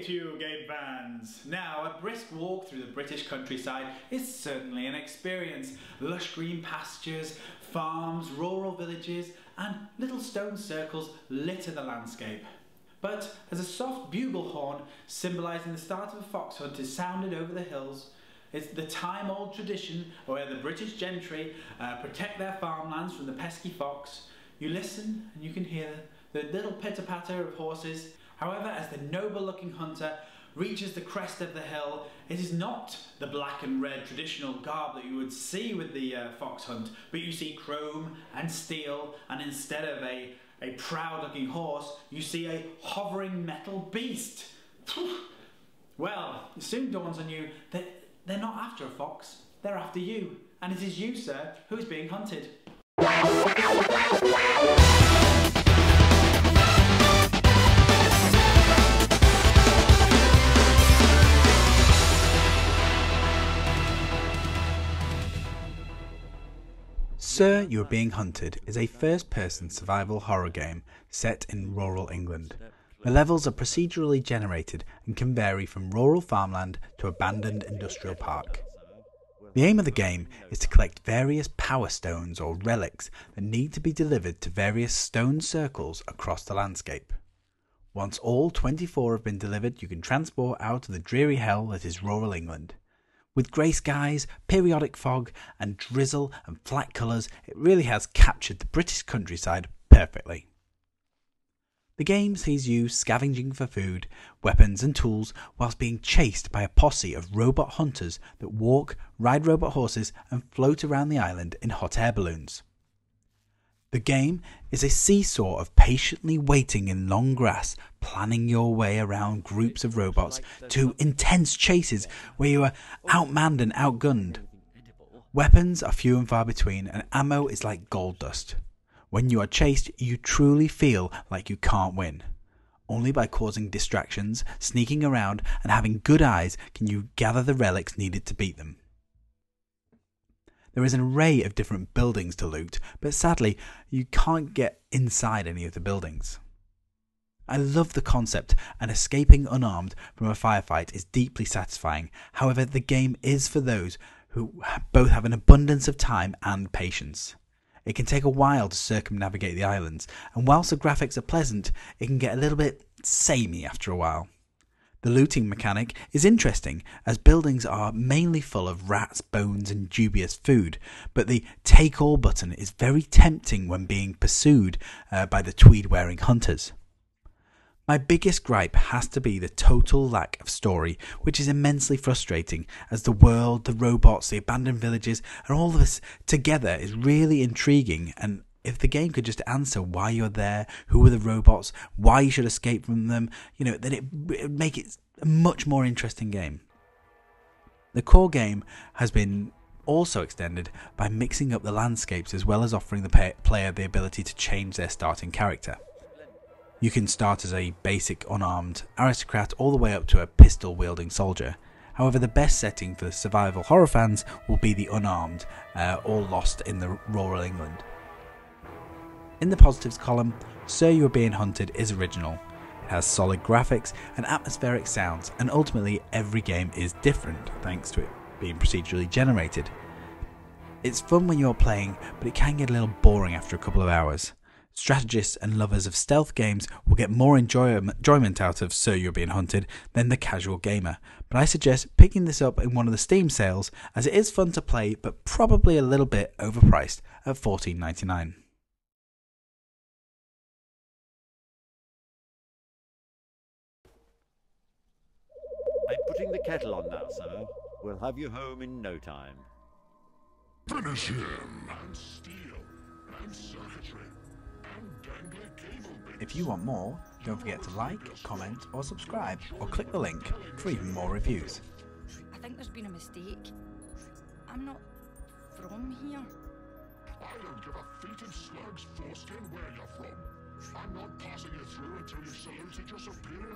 to you, game fans! Now, a brisk walk through the British countryside is certainly an experience. Lush green pastures, farms, rural villages, and little stone circles litter the landscape. But as a soft bugle horn symbolising the start of a fox hunt is sounded over the hills, it's the time-old tradition where the British gentry protect their farmlands from the pesky fox. You listen and you can hear the little pitter-patter of horses. However, as the noble-looking hunter reaches the crest of the hill, it is not the black and red traditional garb that you would see with the fox hunt, but you see chrome and steel, and instead of a proud-looking horse, you see a hovering metal beast. Well, it soon dawns on you that they're not after a fox, they're after you, and it is you, sir, who is being hunted. Sir, You Are Being Hunted is a first-person survival horror game set in rural England. The levels are procedurally generated and can vary from rural farmland to abandoned industrial park. The aim of the game is to collect various power stones or relics that need to be delivered to various stone circles across the landscape. Once all 24 have been delivered, you can transport out of the dreary hell that is rural England. With grey skies, periodic fog and drizzle and flat colours, it really has captured the British countryside perfectly. The game sees you scavenging for food, weapons and tools whilst being chased by a posse of robot hunters that walk, ride robot horses and float around the island in hot air balloons. The game is a seesaw of patiently waiting in long grass, planning your way around groups of robots, to intense chases where you are outmanned and outgunned. Weapons are few and far between, and ammo is like gold dust. When you are chased, you truly feel like you can't win. Only by causing distractions, sneaking around, and having good eyes can you gather the relics needed to beat them. There is an array of different buildings to loot, but sadly, you can't get inside any of the buildings. I love the concept, and escaping unarmed from a firefight is deeply satisfying. However, the game is for those who both have an abundance of time and patience. It can take a while to circumnavigate the islands, and whilst the graphics are pleasant, it can get a little bit samey after a while. The looting mechanic is interesting, as buildings are mainly full of rats, bones and dubious food, but the take all button is very tempting when being pursued by the tweed-wearing hunters. My biggest gripe has to be the total lack of story, which is immensely frustrating, as the world, the robots, the abandoned villages and all of this together is really intriguing, and if the game could just answer why you're there, who are the robots, why you should escape from them, then it would make it a much more interesting game. The core game has been also extended by mixing up the landscapes as well as offering the player the ability to change their starting character. You can start as a basic unarmed aristocrat all the way up to a pistol-wielding soldier. However, the best setting for survival horror fans will be the unarmed, all lost in the rural England. In the positives column, Sir, You Are Being Hunted is original. It has solid graphics and atmospheric sounds, and ultimately every game is different thanks to it being procedurally generated. It's fun when you're playing, but it can get a little boring after a couple of hours. Strategists and lovers of stealth games will get more enjoyment out of Sir, You're Being Hunted than the casual gamer, but I suggest picking this up in one of the Steam sales, as it is fun to play but probably a little bit overpriced at $14.99. I'm putting the kettle on now, sir. We'll have you home in no time. Finish him! And steel, and circuitry, and dangly cable bits. If you want more, don't forget to like, comment or subscribe, or click the link for even more reviews. I think there's been a mistake. I'm not from here. I don't give a feet and slug's foreskin where you're from. I'm not passing you through until you've saluted your superior.